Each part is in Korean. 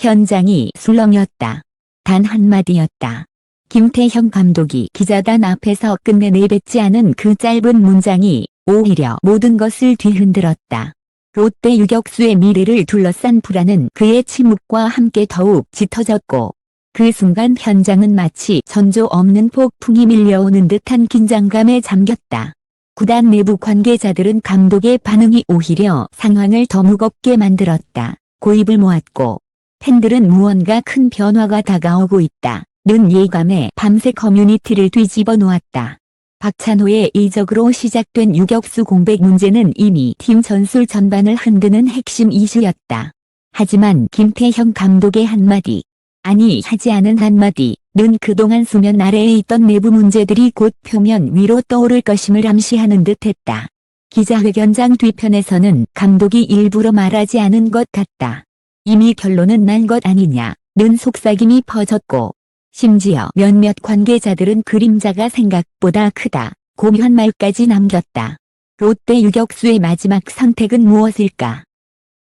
현장이 술렁였다. 단 한마디였다. 김태형 감독이 기자단 앞에서 끝내 내뱉지 않은 그 짧은 문장이 오히려 모든 것을 뒤흔들었다. 롯데 유격수의 미래를 둘러싼 불안은 그의 침묵과 함께 더욱 짙어졌고 그 순간 현장은 마치 전조 없는 폭풍이 밀려오는 듯한 긴장감에 잠겼다. 구단 내부 관계자들은 감독의 반응이 오히려 상황을 더 무겁게 만들었다. 고입을 모았고 팬들은 무언가 큰 변화가 다가오고 있다. 는 예감에 밤새 커뮤니티를 뒤집어 놓았다. 박찬호의 이적으로 시작된 유격수 공백 문제는 이미 팀 전술 전반을 흔드는 핵심 이슈였다. 하지만 김태형 감독의 한마디, 아니 하지 않은 한마디는 그동안 수면 아래에 있던 내부 문제들이 곧 표면 위로 떠오를 것임을 암시하는 듯했다. 기자회견장 뒤편에서는 감독이 일부러 말하지 않은 것 같다. 이미 결론은 난 것 아니냐는 속삭임이 퍼졌고 심지어 몇몇 관계자들은 그림자가 생각보다 크다. 고묘한 말까지 남겼다. 롯데 유격수의 마지막 선택은 무엇일까?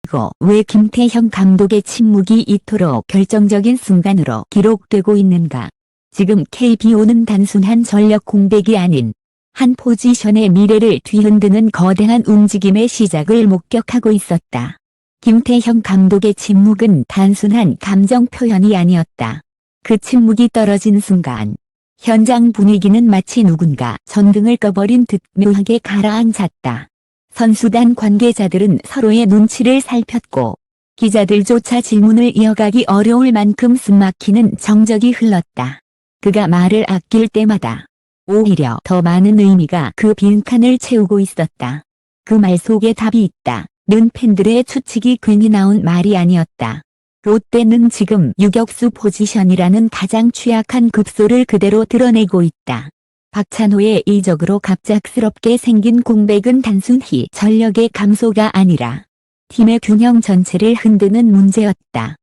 그리고 왜 김태형 감독의 침묵이 이토록 결정적인 순간으로 기록되고 있는가? 지금 KBO는 단순한 전력 공백이 아닌 한 포지션의 미래를 뒤흔드는 거대한 움직임의 시작을 목격하고 있었다. 김태형 감독의 침묵은 단순한 감정 표현이 아니었다. 그 침묵이 떨어진 순간 현장 분위기는 마치 누군가 전등을 꺼버린 듯 묘하게 가라앉았다. 선수단 관계자들은 서로의 눈치를 살폈고 기자들조차 질문을 이어가기 어려울 만큼 숨막히는 정적이 흘렀다. 그가 말을 아낄 때마다 오히려 더 많은 의미가 그 빈칸을 채우고 있었다. 그 말 속에 답이 있다. 는 팬들의 추측이 괜히 나온 말이 아니었다. 롯데는 지금 유격수 포지션이라는 가장 취약한 급소를 그대로 드러내고 있다. 박찬호의 이적으로 갑작스럽게 생긴 공백은 단순히 전력의 감소가 아니라 팀의 균형 전체를 흔드는 문제였다.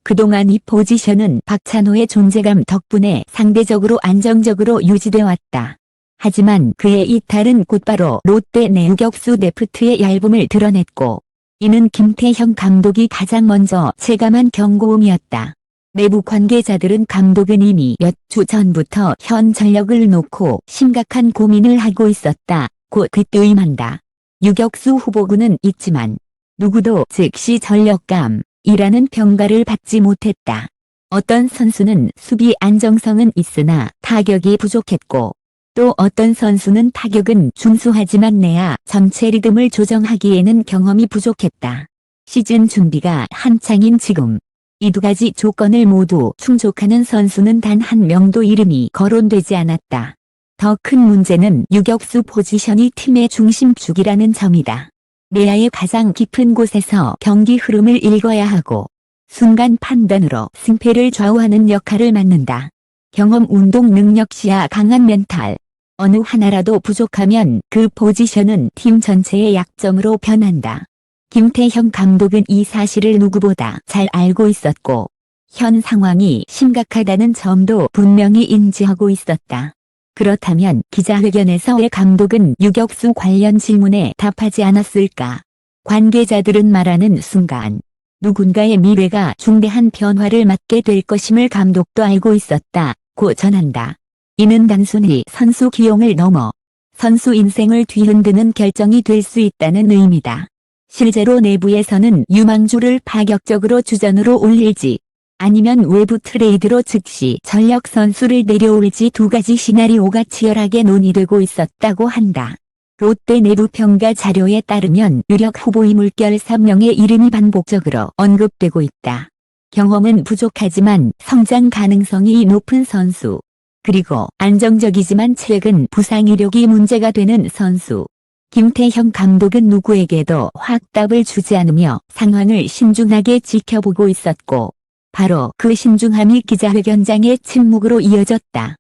그동안 이 포지션은 박찬호의 존재감 덕분에 상대적으로 안정적으로 유지돼 왔다. 하지만 그의 이탈은 곧바로 롯데 내 유격수 데프트의 얇음을 드러냈고 이는 김태형 감독이 가장 먼저 체감한 경고음이었다. 내부 관계자들은 감독은 이미 몇 주 전부터 현 전력을 놓고 심각한 고민을 하고 있었다고 귀띔한다. 유격수 후보군은 있지만 누구도 즉시 전력감이라는 평가를 받지 못했다. 어떤 선수는 수비 안정성은 있으나 타격이 부족했고 또 어떤 선수는 타격은 준수하지만 내야 전체 리듬을 조정하기에는 경험이 부족했다. 시즌 준비가 한창인 지금 이 두 가지 조건을 모두 충족하는 선수는 단 한 명도 이름이 거론되지 않았다. 더 큰 문제는 유격수 포지션이 팀의 중심축이라는 점이다. 내야의 가장 깊은 곳에서 경기 흐름을 읽어야 하고 순간 판단으로 승패를 좌우하는 역할을 맡는다. 경험 운동 능력 시야 강한 멘탈. 어느 하나라도 부족하면 그 포지션은 팀 전체의 약점으로 변한다. 김태형 감독은 이 사실을 누구보다 잘 알고 있었고 현 상황이 심각하다는 점도 분명히 인지하고 있었다. 그렇다면 기자회견에서 왜 감독은 유격수 관련 질문에 답하지 않았을까? 관계자들은 말하는 순간 누군가의 미래가 중대한 변화를 맞게 될 것임을 감독도 알고 있었다고 전한다. 이는 단순히 선수 기용을 넘어 선수 인생을 뒤흔드는 결정이 될 수 있다는 의미다. 실제로 내부에서는 유망주를 파격적으로 주전으로 올릴지 아니면 외부 트레이드로 즉시 전력 선수를 내려올지 두 가지 시나리오가 치열하게 논의되고 있었다고 한다. 롯데 내부 평가 자료에 따르면 유력 후보의 물결 3명의 이름이 반복적으로 언급되고 있다. 경험은 부족하지만 성장 가능성이 높은 선수. 그리고 안정적이지만 최근 부상 이력이 문제가 되는 선수. 김태형 감독은 누구에게도 확답을 주지 않으며 상황을 신중하게 지켜보고 있었고 바로 그 신중함이 기자회견장의 침묵으로 이어졌다.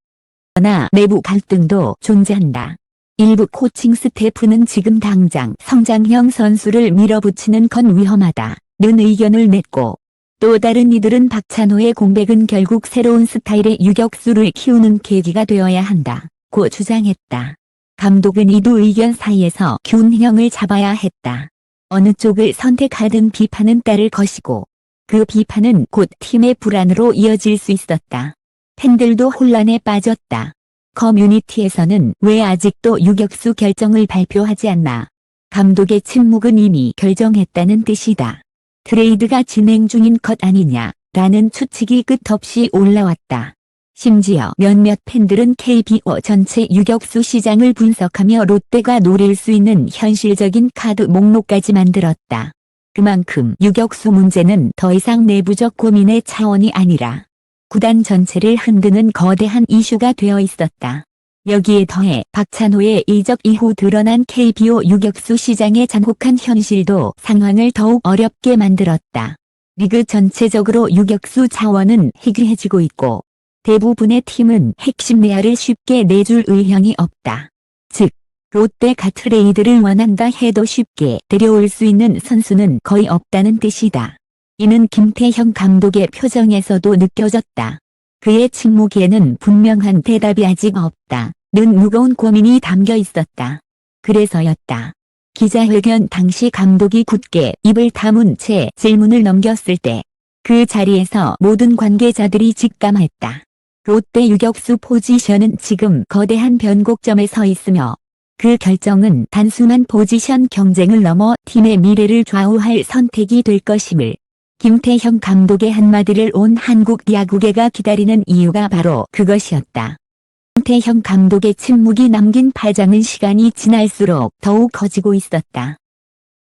그러나 내부 갈등도 존재한다. 일부 코칭 스태프는 지금 당장 성장형 선수를 밀어붙이는 건 위험하다는 의견을 냈고 또 다른 이들은 박찬호의 공백은 결국 새로운 스타일의 유격수를 키우는 계기가 되어야 한다고 주장했다. 감독은 이 두 의견 사이에서 균형을 잡아야 했다. 어느 쪽을 선택하든 비판은 따를 것이고 그 비판은 곧 팀의 불안으로 이어질 수 있었다. 팬들도 혼란에 빠졌다. 커뮤니티에서는 왜 아직도 유격수 결정을 발표하지 않나? 감독의 침묵은 이미 결정했다는 뜻이다. 트레이드가 진행 중인 것 아니냐? 라는 추측이 끝없이 올라왔다. 심지어 몇몇 팬들은 KBO 전체 유격수 시장을 분석하며 롯데가 노릴 수 있는 현실적인 카드 목록까지 만들었다. 그만큼 유격수 문제는 더 이상 내부적 고민의 차원이 아니라 구단 전체를 흔드는 거대한 이슈가 되어 있었다. 여기에 더해 박찬호의 이적 이후 드러난 KBO 유격수 시장의 잔혹한 현실도 상황을 더욱 어렵게 만들었다. 리그 전체적으로 유격수 자원은 희귀해지고 있고 대부분의 팀은 핵심 내야를 쉽게 내줄 의향이 없다. 즉, 롯데가 트레이드를 원한다 해도 쉽게 데려올 수 있는 선수는 거의 없다는 뜻이다. 이는 김태형 감독의 표정에서도 느껴졌다. 그의 침묵에는 분명한 대답이 아직 없다. 는 무거운 고민이 담겨 있었다. 그래서였다. 기자회견 당시 감독이 굳게 입을 다문 채 질문을 넘겼을 때 그 자리에서 모든 관계자들이 직감했다. 롯데 유격수 포지션은 지금 거대한 변곡점에 서 있으며 그 결정은 단순한 포지션 경쟁을 넘어 팀의 미래를 좌우할 선택이 될 것임을 김태형 감독의 한마디를 온 한국 야구계가 기다리는 이유가 바로 그것이었다. 김태형 감독의 침묵이 남긴 파장은 시간이 지날수록 더욱 커지고 있었다.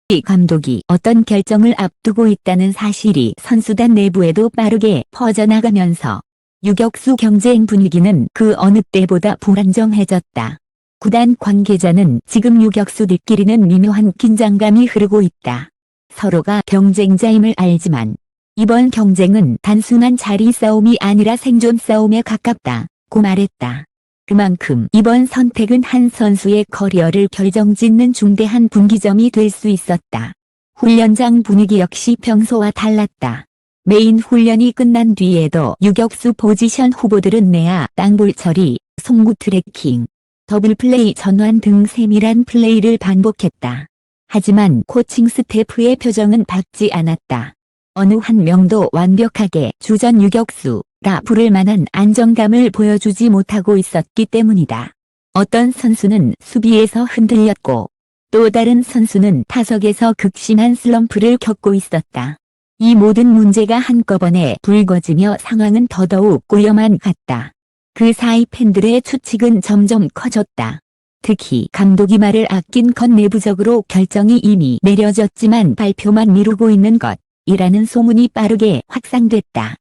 이 감독이 어떤 결정을 앞두고 있다는 사실이 선수단 내부에도 빠르게 퍼져나가면서 유격수 경쟁 분위기는 그 어느 때보다 불안정해졌다. 구단 관계자는 지금 유격수들끼리는 미묘한 긴장감이 흐르고 있다. 서로가 경쟁자임을 알지만 이번 경쟁은 단순한 자리 싸움이 아니라 생존 싸움에 가깝다고 말했다. 그만큼 이번 선택은 한 선수의 커리어를 결정짓는 중대한 분기점이 될 수 있었다. 훈련장 분위기 역시 평소와 달랐다. 메인 훈련이 끝난 뒤에도 유격수 포지션 후보들은 내야 땅볼 처리, 송구 트래킹, 더블 플레이 전환 등 세밀한 플레이를 반복했다. 하지만 코칭 스태프의 표정은 밝지 않았다. 어느 한 명도 완벽하게 주전 유격수라 부를 만한 안정감을 보여주지 못하고 있었기 때문이다. 어떤 선수는 수비에서 흔들렸고 또 다른 선수는 타석에서 극심한 슬럼프를 겪고 있었다. 이 모든 문제가 한꺼번에 불거지며 상황은 더더욱 위험한 같다. 그 사이 팬들의 추측은 점점 커졌다. 특히 감독이 말을 아낀 건 내부적으로 결정이 이미 내려졌지만 발표만 미루고 있는 것이라는 소문이 빠르게 확산됐다.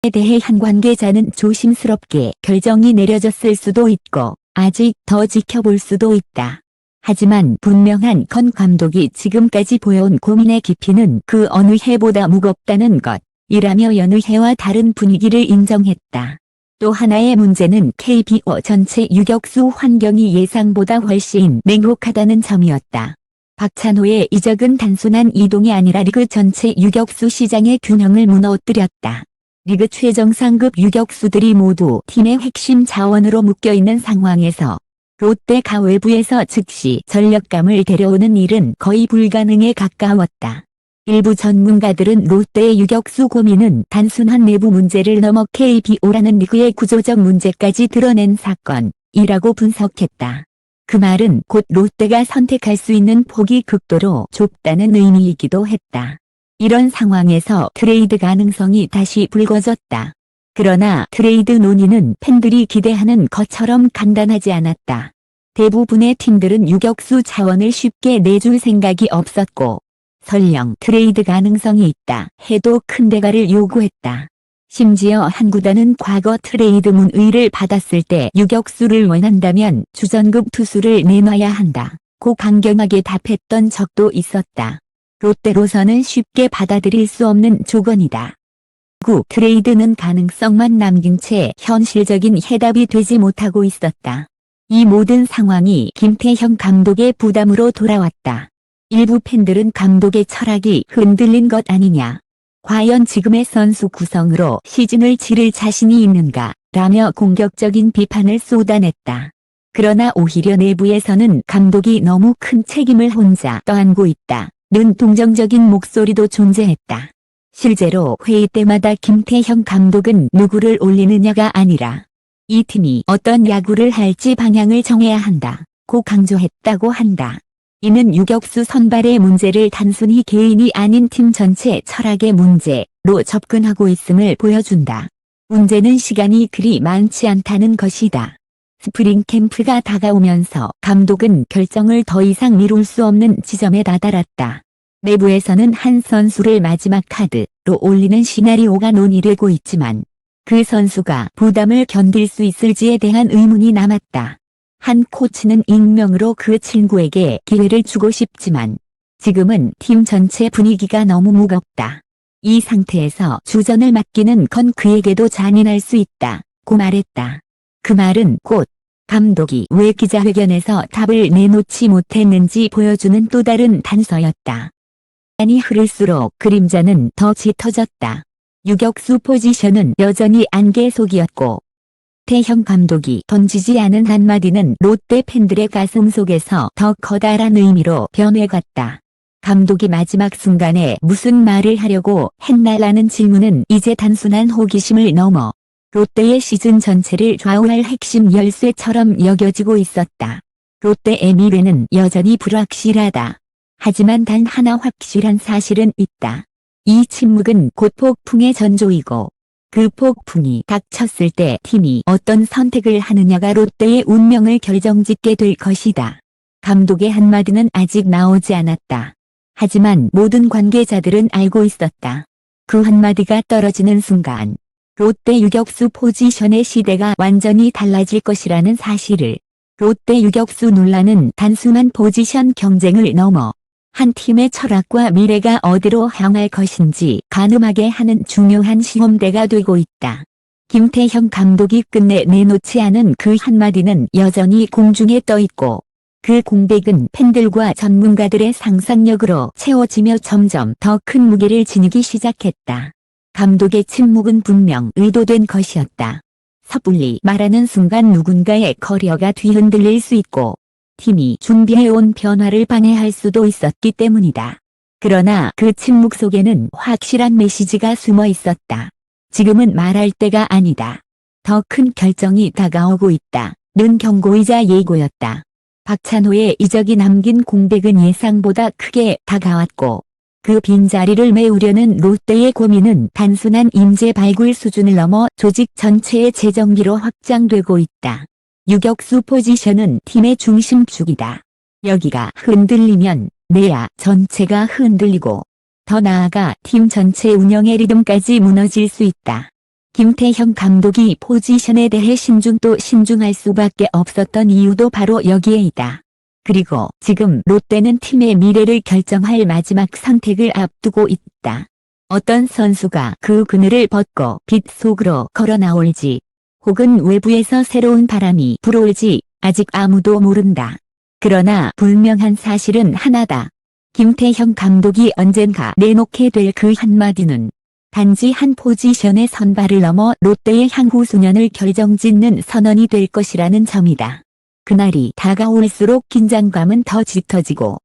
에 대해 한 관계자는 조심스럽게 결정이 내려졌을 수도 있고 아직 더 지켜볼 수도 있다. 하지만 분명한 건 감독이 지금까지 보여온 고민의 깊이는 그 어느 해보다 무겁다는 것이라며 여느 해와 다른 분위기를 인정했다. 또 하나의 문제는 KBO 전체 유격수 환경이 예상보다 훨씬 냉혹하다는 점이었다. 박찬호의 이적은 단순한 이동이 아니라 리그 전체 유격수 시장의 균형을 무너뜨렸다. 리그 최정상급 유격수들이 모두 팀의 핵심 자원으로 묶여있는 상황에서 롯데가 외부에서 즉시 전력감을 데려오는 일은 거의 불가능에 가까웠다. 일부 전문가들은 롯데의 유격수 고민은 단순한 내부 문제를 넘어 KBO라는 리그의 구조적 문제까지 드러낸 사건이라고 분석했다. 그 말은 곧 롯데가 선택할 수 있는 폭이 극도로 좁다는 의미이기도 했다. 이런 상황에서 트레이드 가능성이 다시 불거졌다. 그러나 트레이드 논의는 팬들이 기대하는 것처럼 간단하지 않았다. 대부분의 팀들은 유격수 자원을 쉽게 내줄 생각이 없었고 설령 트레이드 가능성이 있다 해도 큰 대가를 요구했다. 심지어 한 구단은 과거 트레이드 문의를 받았을 때 유격수를 원한다면 주전급 투수를 내놔야 한다고 강경하게 답했던 적도 있었다. 롯데로서는 쉽게 받아들일 수 없는 조건이다. 트레이드는 가능성만 남긴 채 현실적인 해답이 되지 못하고 있었다. 이 모든 상황이 김태형 감독의 부담으로 돌아왔다. 일부 팬들은 감독의 철학이 흔들린 것 아니냐. 과연 지금의 선수 구성으로 시즌을 치를 자신이 있는가 라며 공격적인 비판을 쏟아냈다. 그러나 오히려 내부에서는 감독이 너무 큰 책임을 혼자 떠안고 있다는 동정적인 목소리도 존재했다. 실제로 회의 때마다 김태형 감독은 누구를 올리느냐가 아니라 이 팀이 어떤 야구를 할지 방향을 정해야 한다고 강조했다고 한다. 이는 유격수 선발의 문제를 단순히 개인이 아닌 팀 전체 철학의 문제로 접근하고 있음을 보여준다. 문제는 시간이 그리 많지 않다는 것이다. 스프링 캠프가 다가오면서 감독은 결정을 더 이상 미룰 수 없는 지점에 다다랐다. 내부에서는 한 선수를 마지막 카드로 올리는 시나리오가 논의되고 있지만 그 선수가 부담을 견딜 수 있을지에 대한 의문이 남았다. 한 코치는 익명으로 그 친구에게 기회를 주고 싶지만 지금은 팀 전체 분위기가 너무 무겁다. 이 상태에서 주전을 맡기는 건 그에게도 잔인할 수 있다고 말했다. 그 말은 곧 감독이 왜 기자회견에서 답을 내놓지 못했는지 보여주는 또 다른 단서였다. 시간이 흐를수록 그림자는 더 짙어졌다. 유격수 포지션은 여전히 안개 속이었고 태형 감독이 던지지 않은 한마디는 롯데 팬들의 가슴 속에서 더 커다란 의미로 변해갔다. 감독이 마지막 순간에 무슨 말을 하려고 했나라는 질문은 이제 단순한 호기심을 넘어 롯데의 시즌 전체를 좌우할 핵심 열쇠처럼 여겨지고 있었다. 롯데의 미래는 여전히 불확실하다. 하지만 단 하나 확실한 사실은 있다. 이 침묵은 곧 폭풍의 전조이고 그 폭풍이 닥쳤을 때 팀이 어떤 선택을 하느냐가 롯데의 운명을 결정짓게 될 것이다. 감독의 한마디는 아직 나오지 않았다. 하지만 모든 관계자들은 알고 있었다. 그 한마디가 떨어지는 순간 롯데 유격수 포지션의 시대가 완전히 달라질 것이라는 사실을. 롯데 유격수 논란은 단순한 포지션 경쟁을 넘어 한 팀의 철학과 미래가 어디로 향할 것인지 가늠하게 하는 중요한 시험대가 되고 있다. 김태형 감독이 끝내 내놓지 않은 그 한마디는 여전히 공중에 떠있고 그 공백은 팬들과 전문가들의 상상력으로 채워지며 점점 더 큰 무게를 지니기 시작했다. 감독의 침묵은 분명 의도된 것이었다. 섣불리 말하는 순간 누군가의 커리어가 뒤흔들릴 수 있고 팀이 준비해온 변화를 방해할 수도 있었기 때문이다. 그러나 그 침묵 속에는 확실한 메시지가 숨어 있었다. 지금은 말할 때가 아니다. 더 큰 결정이 다가오고 있다. 는 경고이자 예고였다. 박찬호의 이적이 남긴 공백은 예상보다 크게 다가왔고 그 빈자리를 메우려는 롯데의 고민은 단순한 인재 발굴 수준을 넘어 조직 전체의 재정비로 확장되고 있다. 유격수 포지션은 팀의 중심축이다. 여기가 흔들리면 내야 전체가 흔들리고 더 나아가 팀 전체 운영의 리듬까지 무너질 수 있다. 김태형 감독이 포지션에 대해 신중 또 신중할 수밖에 없었던 이유도 바로 여기에 있다. 그리고 지금 롯데는 팀의 미래를 결정할 마지막 선택을 앞두고 있다. 어떤 선수가 그 그늘을 벗고 빛 속으로 걸어 나올지 혹은 외부에서 새로운 바람이 불어올지 아직 아무도 모른다. 그러나 분명한 사실은 하나다. 김태형 감독이 언젠가 내놓게 될 그 한마디는 단지 한 포지션의 선발을 넘어 롯데의 향후 수년을 결정짓는 선언이 될 것이라는 점이다. 그날이 다가올수록 긴장감은 더 짙어지고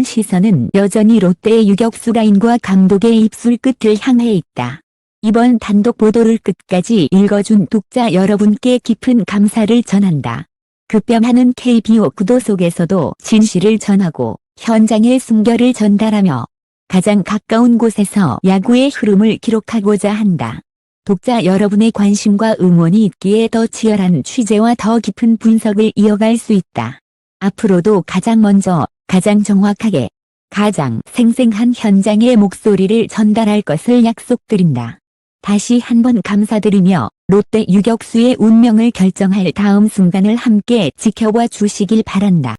시선은 여전히 롯데의 유격수 라인과 감독의 입술 끝을 향해 있다. 이번 단독 보도를 끝까지 읽어준 독자 여러분께 깊은 감사를 전한다. 급변하는 KBO 구도 속에서도 진실을 전하고 현장의 숨결을 전달하며 가장 가까운 곳에서 야구의 흐름을 기록하고자 한다. 독자 여러분의 관심과 응원이 있기에 더 치열한 취재와 더 깊은 분석을 이어갈 수 있다. 앞으로도 가장 먼저, 가장 정확하게, 가장 생생한 현장의 목소리를 전달할 것을 약속드린다. 다시 한번 감사드리며 롯데 유격수의 운명을 결정할 다음 순간을 함께 지켜봐 주시길 바란다.